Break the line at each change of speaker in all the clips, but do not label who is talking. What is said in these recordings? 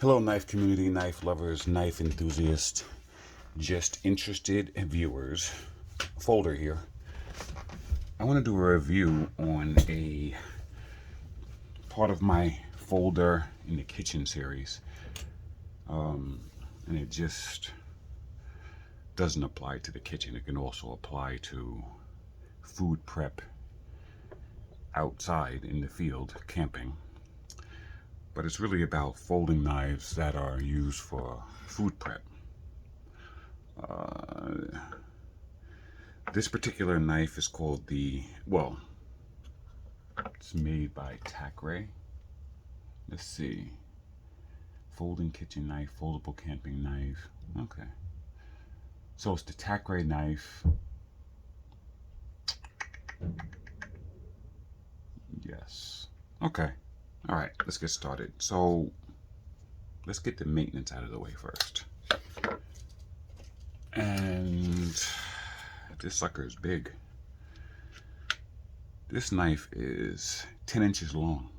Hello, knife community, knife lovers, knife enthusiasts, just interested viewers. Folder here. I want to do a review on a part of my folder in the kitchen series. And it just doesn't apply to the kitchen. It can also apply to food prep outside in the field, camping. But it's really about folding knives that are used for food prep. This particular knife is called it's made by Tacray. Let's see. Folding kitchen knife, foldable camping knife. Okay. So it's the Tacray knife. Yes. Okay. All right, let's get started. So let's get the maintenance out of the way first. And this sucker is big. This knife is 10 inches long.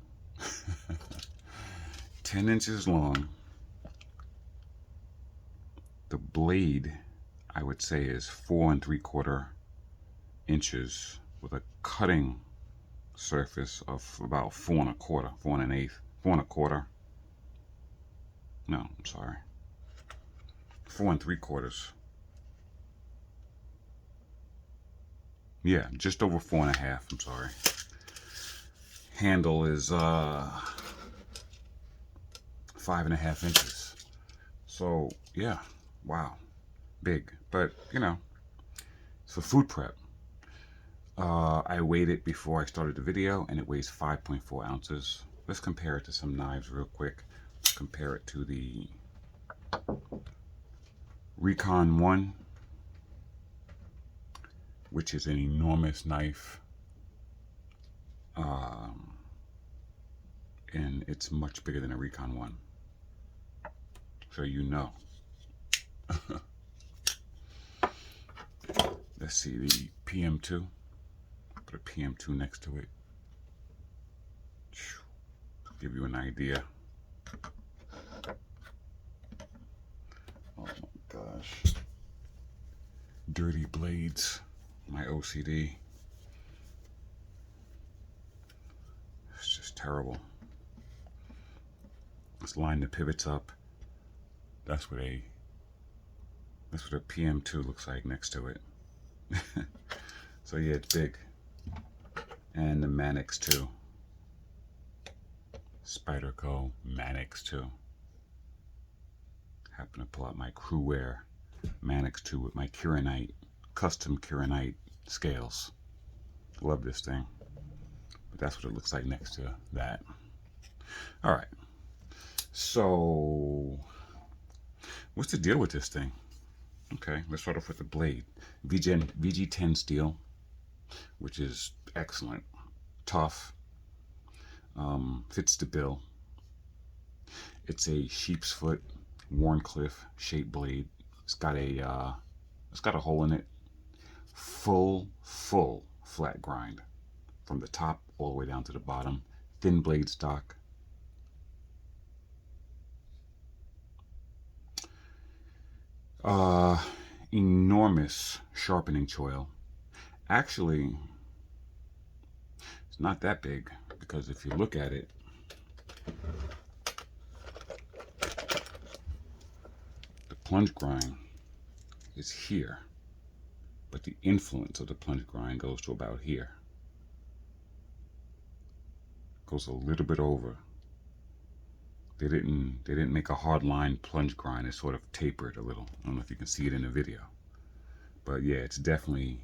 10 inches long. The blade, I would say, is 4 3/4 inches with a cutting surface of about 4 1/4, 4 1/8, 4 1/4. No, I'm sorry. 4 3/4. Yeah, just over 4 1/2. I'm sorry. Handle is 5 1/2 inches. So yeah, wow, big. But you know, it's for food prep. I weighed it before I started the video, and it weighs 5.4 ounces. Let's compare it to some knives real quick. Compare it to the Recon 1, which is an enormous knife, and it's much bigger than a Recon 1. So you know. Let's see the PM2. Put a PM2 next to it. Give you an idea. Oh my gosh. Dirty blades. My OCD. It's just terrible. Let's line the pivots up. That's what a PM2 looks like next to it. So yeah, it's big. And the Mannix too. Spyderco Mannix 2. Happen to pull out my Crewwear Mannix 2 with my Kirinite, custom Kirinite scales. Love this thing. But that's what it looks like next to that. All right. So, what's the deal with this thing? Okay, let's start off with the blade. VG10 steel, which is excellent. Tough. Fits the bill. It's a sheep's foot, Warncliffe shaped blade. It's got a hole in it. Full flat grind from the top all the way down to the bottom. Thin blade stock. Enormous sharpening choil. Actually, it's not that big, because if you look at it, the plunge grind is here, but the influence of the plunge grind goes to about here. Goes a little bit over. They didn't make a hard line plunge grind. It sort of tapered a little. I don't know if you can see it in the video, but yeah, it's definitely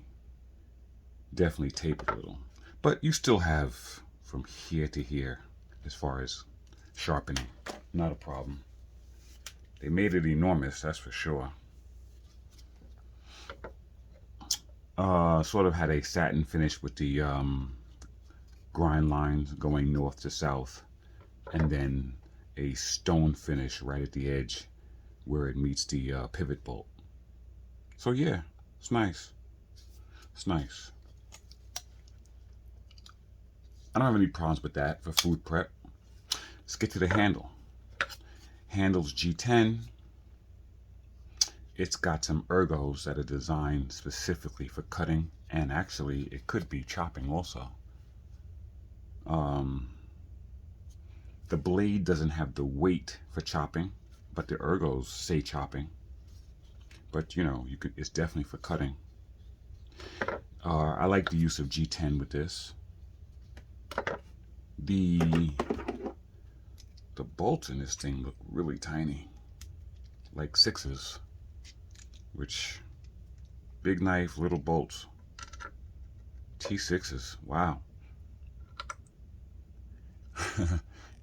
tapered a little. But you still have from here to here as far as sharpening. Not a problem. They made it enormous, that's for sure. Sort of had a satin finish with the grind lines going north to south, and then a stone finish right at the edge where it meets the pivot bolt. So yeah, it's nice. It's nice. I don't have any problems with that for food prep. Let's get to the handle. Handles G10. It's got some ergos that are designed specifically for cutting, and actually it could be chopping also. The blade doesn't have the weight for chopping, but the ergos say chopping. But you know, it's definitely for cutting. I like the use of G10 with this. The bolts in this thing look really tiny, like sixes, which big knife, little bolts, T6s. Wow.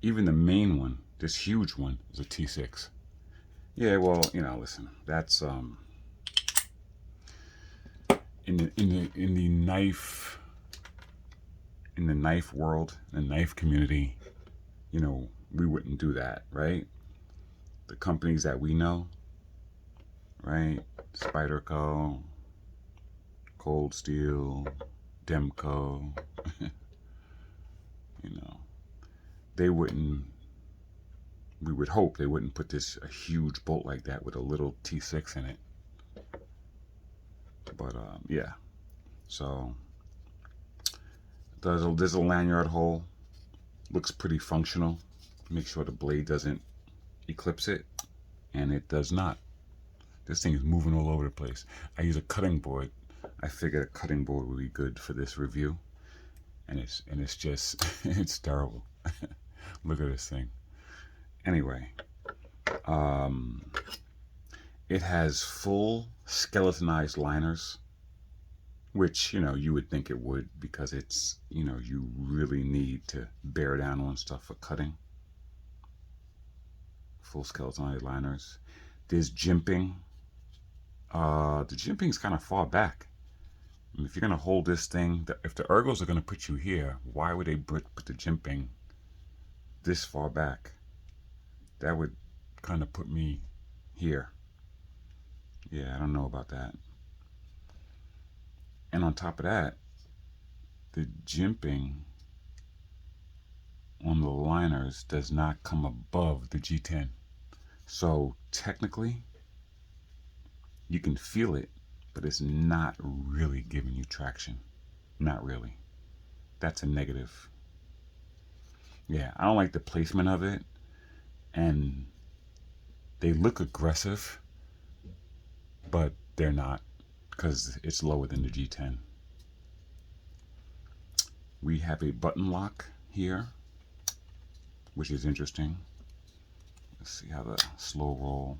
Even the main one, this huge one, is a T6. Yeah, well, you know, listen, that's in the knife world, the knife community, you know, we wouldn't do that, right? The companies that we know, right? Spyderco, Cold Steel, Demco, you know, they wouldn't. We would hope they wouldn't put a huge bolt like that with a little T6 in it. But yeah, so there's a lanyard hole. Looks pretty functional. Make sure the blade doesn't eclipse it, and it does not. This thing is moving all over the place. I use a cutting board. I figured a cutting board would be good for this review, and it's just it's terrible. Look at this thing. Anyway, it has full skeletonized liners, which, you know, you would think it would, because it's, you know, you really need to bear down on stuff for cutting. Full skeletonized liners. There's jimping. The jimping's kind of far back. I mean, if you're going to hold this thing, if the ergos are going to put you here, why would they put the jimping this far back? That would kind of put me here. Yeah, I don't know about that. And on top of that, the jimping on the liners does not come above the G10. So technically, you can feel it, but it's not really giving you traction. Not really. That's a negative. Yeah, I don't like the placement of it, and they look aggressive, but they're not, because it's lower than the G10. We have a button lock here, which is interesting. Let's see how the slow roll.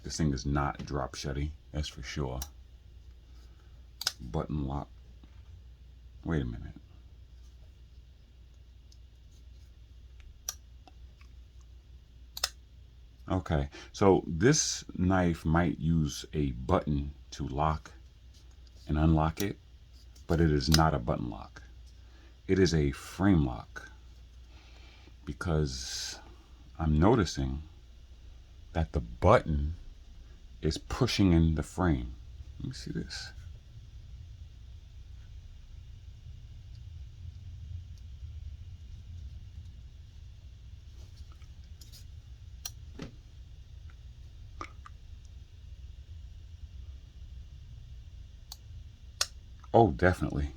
This thing is not drop shutty, that's for sure. Button lock. Wait a minute. Okay, so this knife might use a button to lock and unlock it, but it is not a button lock. It is a frame lock, because I'm noticing that the button is pushing in the frame. Let me see this. Oh, definitely.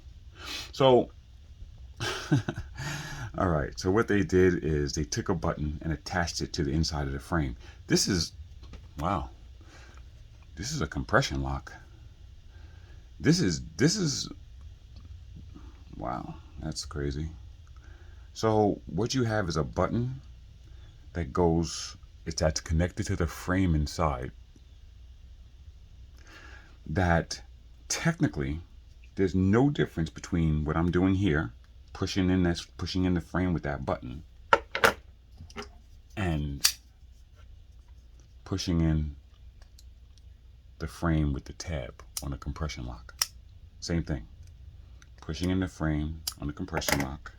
So, all right. So what they did is they took a button and attached it to the inside of the frame. This is, wow. This is a compression lock. This is, wow. That's crazy. So what you have is a button that's connected to the frame inside. That technically, there's no difference between what I'm doing here, pushing in the frame with that button, and pushing in the frame with the tab on the compression lock. Same thing. Pushing in the frame on the compression lock.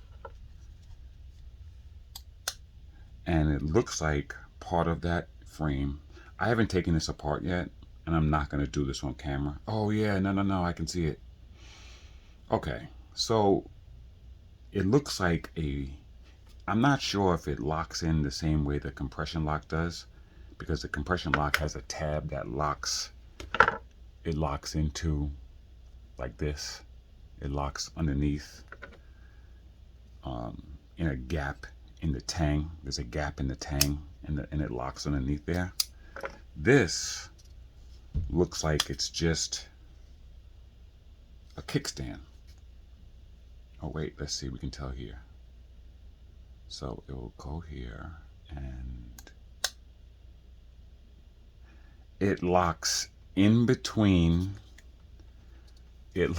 And it looks like part of that frame. I haven't taken this apart yet, and I'm not going to do this on camera. Oh yeah, no, I can see it. Okay, so it looks like I'm not sure if it locks in the same way the compression lock does, because the compression lock has a tab that locks, it locks into like this. It locks underneath in a gap in the tang. There's a gap in the tang, and it locks underneath there. This looks like it's just a kickstand. Oh wait, let's see, we can tell here. So it will go here, and it locks in between, it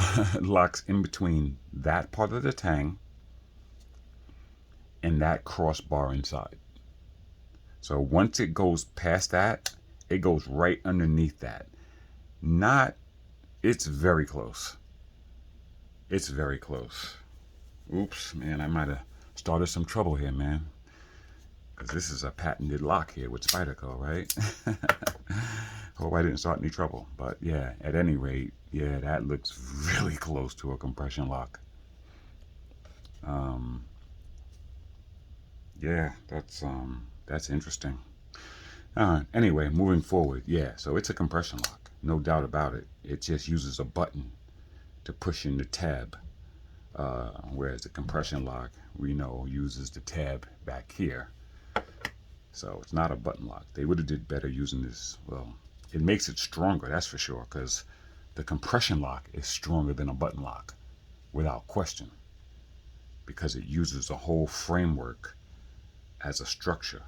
locks in between that part of the tang and that crossbar inside. So once it goes past that, it goes right underneath that. Not, it's very close. It's very close. Oops, man, I might have started some trouble here, man. Because this is a patented lock here with Spyderco, right? Hope I didn't start any trouble. But yeah, at any rate, yeah, that looks really close to a compression lock. Yeah, that's interesting. Anyway, moving forward, yeah, so it's a compression lock, no doubt about it. It just uses a button to push in the tab, whereas the compression lock, we know, uses the tab back here. So it's not a button lock. They would have did better using this. Well, it makes it stronger, that's for sure, because the compression lock is stronger than a button lock, without question, because it uses a whole framework as a structure,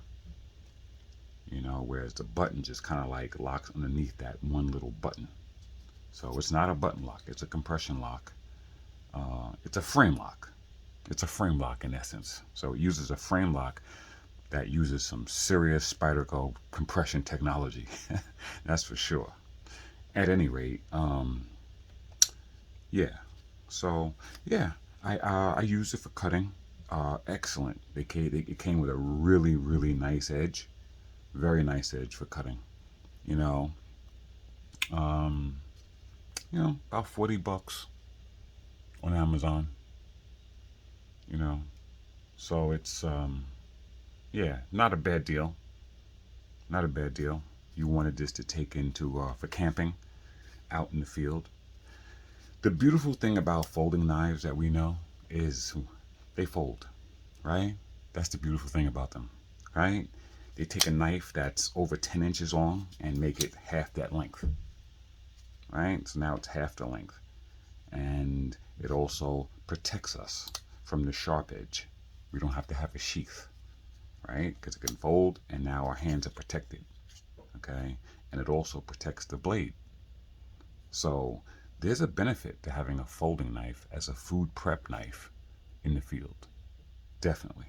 you know, whereas the button just kind of like locks underneath that one little button. So it's not a button lock, it's a compression lock. It's a frame lock. It's a frame lock in essence. So it uses a frame lock that uses some serious Spyderco compression technology. That's for sure. At any rate, yeah. So yeah, I used it for cutting. Excellent. It came with a really nice edge, very nice edge for cutting. You know, about $40 on Amazon. You know, so it's yeah, not a bad deal. Not a bad deal. You wanted this to take into for camping out in the field. The beautiful thing about folding knives that we know is they fold, right? That's the beautiful thing about them, right? They take a knife that's over 10 inches long and make it half that length, right? So now it's half the length. And it also protects us from the sharp edge. We don't have to have a sheath, right? Because it can fold, and now our hands are protected, okay? And it also protects the blade. So there's a benefit to having a folding knife as a food prep knife in the field, definitely.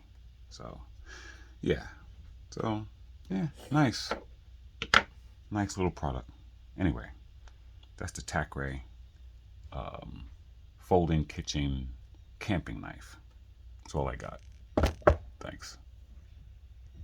So yeah, so yeah, nice little product. Anyway, that's the Tacray folding kitchen camping knife. That's all I got. Thanks.